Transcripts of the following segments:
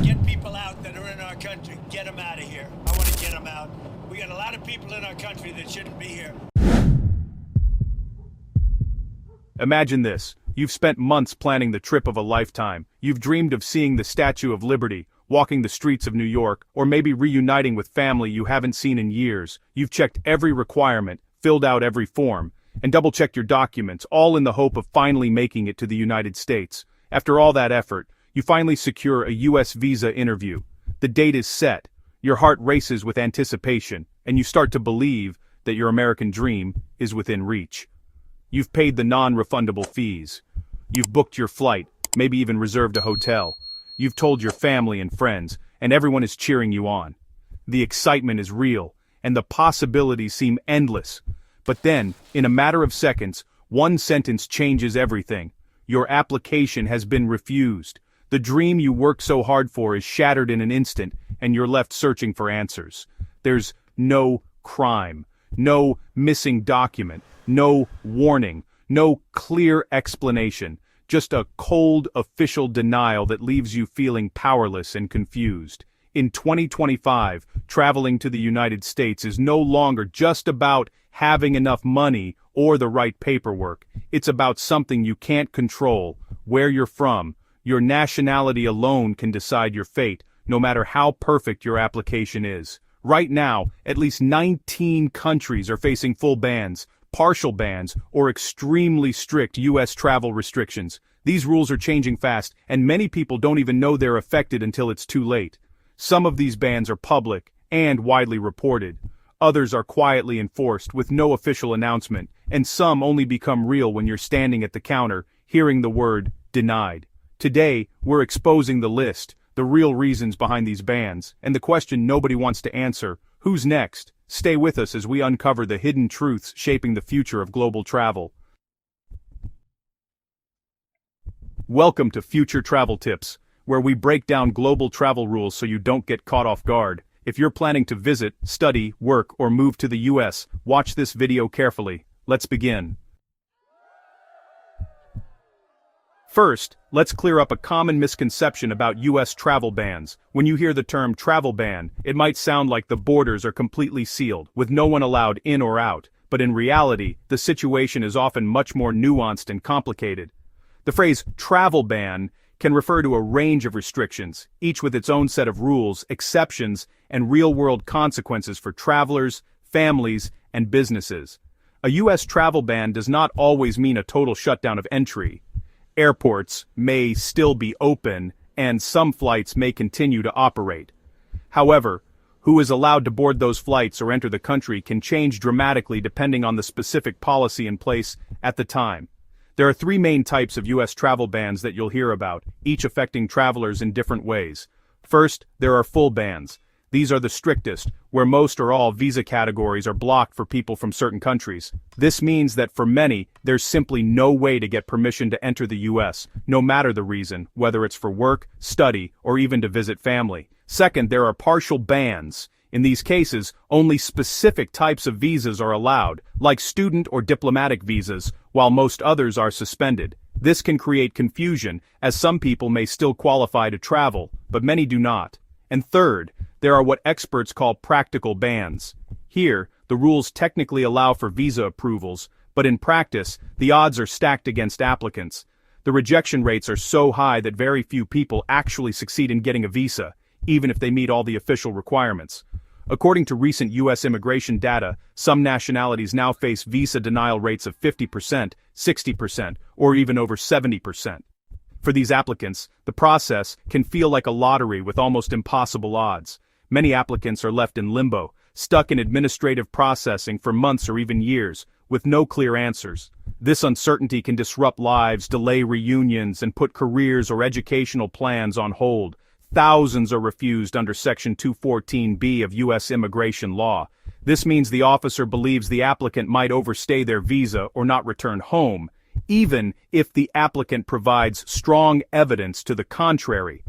Get people out that are in our country. Get them out of here. I want to get them out. We got a lot of people in our country that shouldn't be here. Imagine this. You've spent months planning the trip of a lifetime. You've dreamed of seeing the Statue of Liberty, walking the streets of New York, or maybe reuniting with family you haven't seen in years. You've checked every requirement, filled out every form, and double-checked your documents, all in the hope of finally making it to the United States. After all that effort, you finally secure a U.S. visa interview. The date is set, your heart races with anticipation, and you start to believe that your American dream is within reach. You've paid the non-refundable fees. You've booked your flight, maybe even reserved a hotel. You've told your family and friends, and everyone is cheering you on. The excitement is real, and the possibilities seem endless. But then, in a matter of seconds, one sentence changes everything. Your application has been refused. The dream you worked so hard for is shattered in an instant, and you're left searching for answers. There's no crime, no missing document, no warning, no clear explanation, just a cold official denial that leaves you feeling powerless and confused. In 2025, traveling to the United States is no longer just about having enough money or the right paperwork. It's about something you can't control, where you're from. Your nationality alone can decide your fate, no matter how perfect your application is. Right now, at least 19 countries are facing full bans, partial bans, or extremely strict U.S. travel restrictions. These rules are changing fast, and many people don't even know they're affected until it's too late. Some of these bans are public and widely reported. Others are quietly enforced with no official announcement, and some only become real when you're standing at the counter, hearing the word denied. Today, we're exposing the list, the real reasons behind these bans, and the question nobody wants to answer: who's next? Stay with us as we uncover the hidden truths shaping the future of global travel. Welcome to Future Travel Tips, where we break down global travel rules so you don't get caught off guard. If you're planning to visit, study, work, or move to the U.S., watch this video carefully. Let's begin. First, let's clear up a common misconception about U.S. travel bans. When you hear the term travel ban, it might sound like the borders are completely sealed, with no one allowed in or out. But in reality, the situation is often much more nuanced and complicated. The phrase travel ban can refer to a range of restrictions, each with its own set of rules, exceptions, and real-world consequences for travelers, families, and businesses. A U.S. travel ban does not always mean a total shutdown of entry. Airports may still be open, and some flights may continue to operate. However, who is allowed to board those flights or enter the country can change dramatically depending on the specific policy in place at the time. There are three main types of U.S. travel bans that you'll hear about, each affecting travelers in different ways. First, there are full bans. These are the strictest, where most or all visa categories are blocked for people from certain countries. This means that for many, there's simply no way to get permission to enter the U.S., no matter the reason, whether it's for work, study, or even to visit family. Second, there are partial bans. In these cases, only specific types of visas are allowed, like student or diplomatic visas, while most others are suspended. This can create confusion, as some people may still qualify to travel, but many do not. And third, there are what experts call practical bans. Here, the rules technically allow for visa approvals, but in practice, the odds are stacked against applicants. The rejection rates are so high that very few people actually succeed in getting a visa, even if they meet all the official requirements. According to recent U.S. immigration data, some nationalities now face visa denial rates of 50%, 60%, or even over 70%. For these applicants, the process can feel like a lottery with almost impossible odds. Many applicants are left in limbo, stuck in administrative processing for months or even years, with no clear answers. This uncertainty can disrupt lives, delay reunions, and put careers or educational plans on hold. Thousands are refused under Section 214B of U.S. immigration law. This means the officer believes the applicant might overstay their visa or not return home, even if the applicant provides strong evidence to the contrary.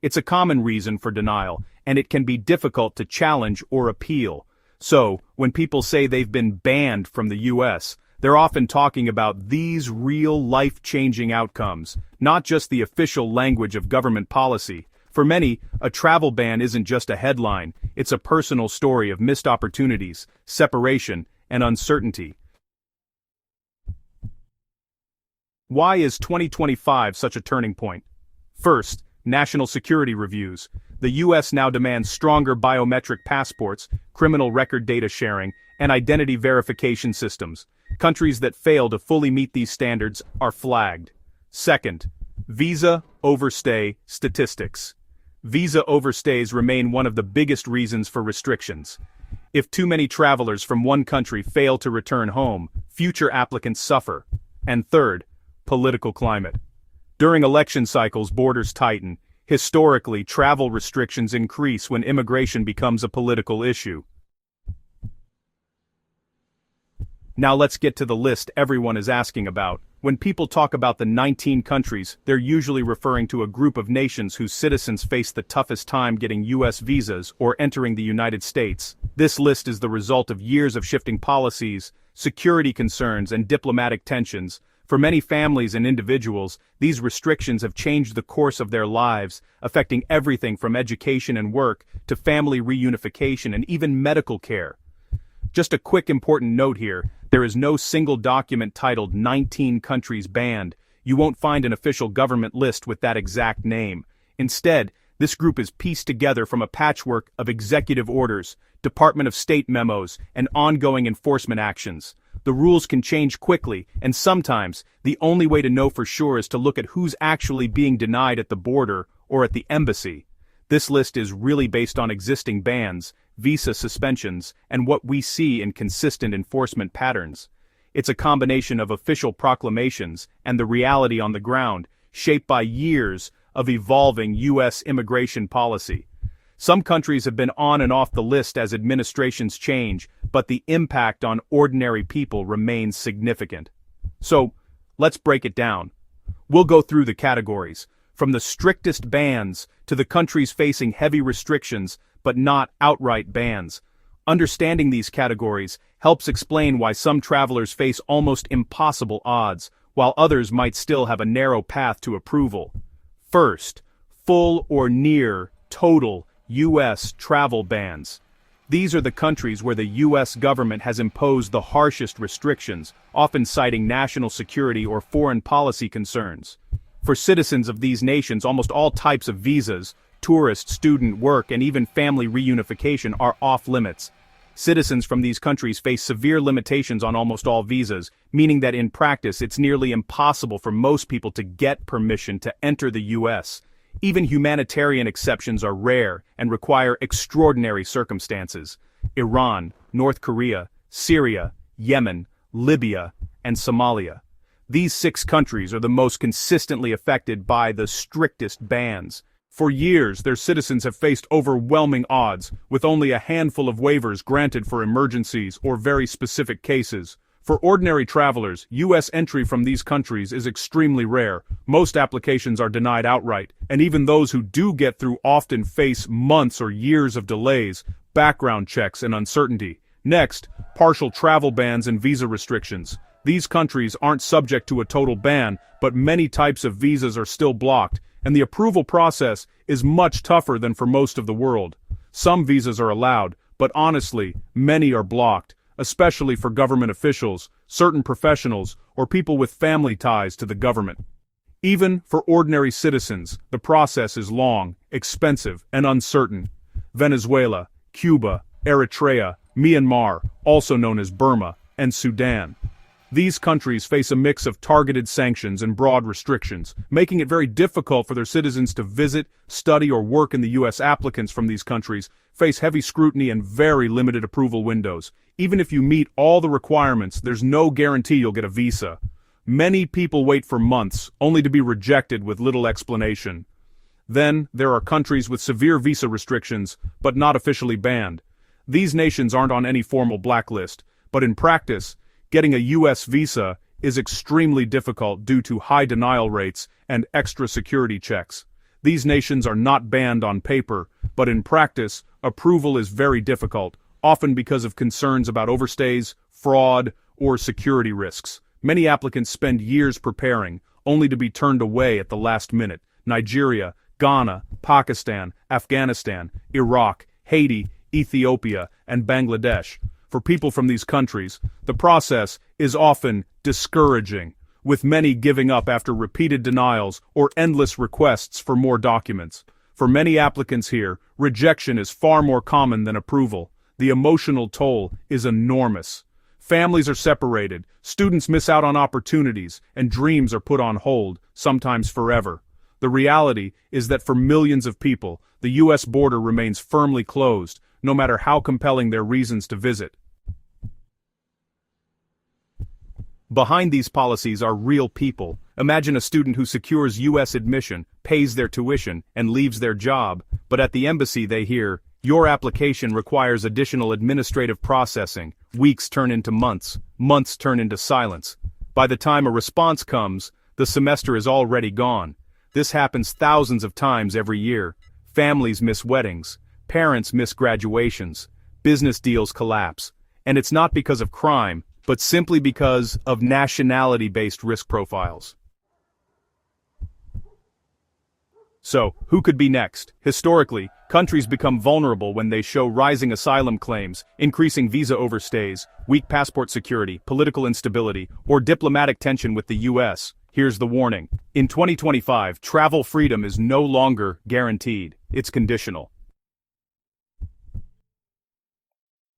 It's a common reason for denial, and it can be difficult to challenge or appeal. So, when people say they've been banned from the U.S., they're often talking about these real life-changing outcomes, not just the official language of government policy. For many, a travel ban isn't just a headline, it's a personal story of missed opportunities, separation, and uncertainty. Why is 2025 such a turning point? First, national security reviews. The U.S. now demands stronger biometric passports, criminal record data sharing, and identity verification systems. Countries that fail to fully meet these standards are flagged. Second, visa overstay statistics. Visa overstays remain one of the biggest reasons for restrictions. If too many travelers from one country fail to return home, future applicants suffer. And third, political climate. During election cycles, borders tighten. Historically, travel restrictions increase when immigration becomes a political issue. Now let's get to the list everyone is asking about. When people talk about the 19 countries, they're usually referring to a group of nations whose citizens face the toughest time getting U.S. visas or entering the United States. This list is the result of years of shifting policies, security concerns, and diplomatic tensions. For many families and individuals, these restrictions have changed the course of their lives, affecting everything from education and work to family reunification and even medical care. Just a quick important note here, there is no single document titled 19 countries banned. You won't find an official government list with that exact name. Instead, this group is pieced together from a patchwork of executive orders, Department of State memos, and ongoing enforcement actions. The rules can change quickly, and sometimes, the only way to know for sure is to look at who's actually being denied at the border or at the embassy. This list is really based on existing bans, visa suspensions, and what we see in consistent enforcement patterns. It's a combination of official proclamations and the reality on the ground, shaped by years of evolving U.S. immigration policy. Some countries have been on and off the list as administrations change, but the impact on ordinary people remains significant. So, let's break it down. We'll go through the categories, from the strictest bans to the countries facing heavy restrictions, but not outright bans. Understanding these categories helps explain why some travelers face almost impossible odds, while others might still have a narrow path to approval. First, full or near total U.S. travel bans. These are the countries where the U.S. government has imposed the harshest restrictions, often citing national security or foreign policy concerns. For citizens of these nations, almost all types of visas, tourist, student, work, and even family reunification are off limits. Citizens from these countries face severe limitations on almost all visas, meaning that in practice it's nearly impossible for most people to get permission to enter the U.S. Even humanitarian exceptions are rare and require extraordinary circumstances. Iran, North Korea, Syria, Yemen, Libya, and Somalia. These 6 countries are the most consistently affected by the strictest bans. For years, their citizens have faced overwhelming odds, with only a handful of waivers granted for emergencies or very specific cases. For ordinary travelers, U.S. entry from these countries is extremely rare. Most applications are denied outright, and even those who do get through often face months or years of delays, background checks, and uncertainty. Next, partial travel bans and visa restrictions. These countries aren't subject to a total ban, but many types of visas are still blocked, and the approval process is much tougher than for most of the world. Some visas are allowed, but honestly, many are blocked, especially for government officials, certain professionals, or people with family ties to the government. Even for ordinary citizens, the process is long, expensive, and uncertain. Venezuela, Cuba, Eritrea, Myanmar, also known as Burma, and Sudan. These countries face a mix of targeted sanctions and broad restrictions, making it very difficult for their citizens to visit, study, or work in the U.S. Applicants from these countries face heavy scrutiny and very limited approval windows. Even if you meet all the requirements, there's no guarantee you'll get a visa. Many people wait for months, only to be rejected with little explanation. Then, there are countries with severe visa restrictions, but not officially banned. These nations aren't on any formal blacklist, but in practice, getting a U.S. visa is extremely difficult due to high denial rates and extra security checks. These nations are not banned on paper, but in practice, approval is very difficult, often because of concerns about overstays, fraud, or security risks. Many applicants spend years preparing, only to be turned away at the last minute. Nigeria, Ghana, Pakistan, Afghanistan, Iraq, Haiti, Ethiopia, and Bangladesh. For people from these countries, the process is often discouraging, with many giving up after repeated denials or endless requests for more documents. For many applicants here, rejection is far more common than approval. The emotional toll is enormous. Families are separated, students miss out on opportunities, and dreams are put on hold, sometimes forever. The reality is that for millions of people, the U.S. border remains firmly closed, no matter how compelling their reasons to visit. Behind these policies are real people. Imagine a student who secures U.S. admission, pays their tuition, and leaves their job, but at the embassy they hear, "Your application requires additional administrative processing." Weeks turn into months, months turn into silence. By the time a response comes, the semester is already gone. This happens thousands of times every year. Families miss weddings, parents miss graduations, business deals collapse. And it's not because of crime, but simply because of nationality-based risk profiles. So, who could be next? Historically, countries become vulnerable when they show rising asylum claims, increasing visa overstays, weak passport security, political instability, or diplomatic tension with the U.S. Here's the warning. In 2025, travel freedom is no longer guaranteed. It's conditional.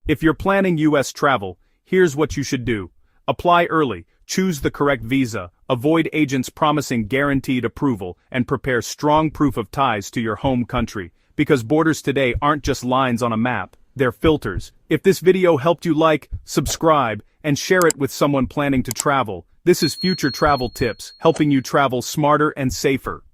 If you're planning U.S. travel, here's what you should do. Apply early, choose the correct visa, avoid agents promising guaranteed approval, and prepare strong proof of ties to your home country. Because borders today aren't just lines on a map, they're filters. If this video helped you, like, subscribe, and share it with someone planning to travel. This is Future Travel Tips, helping you travel smarter and safer.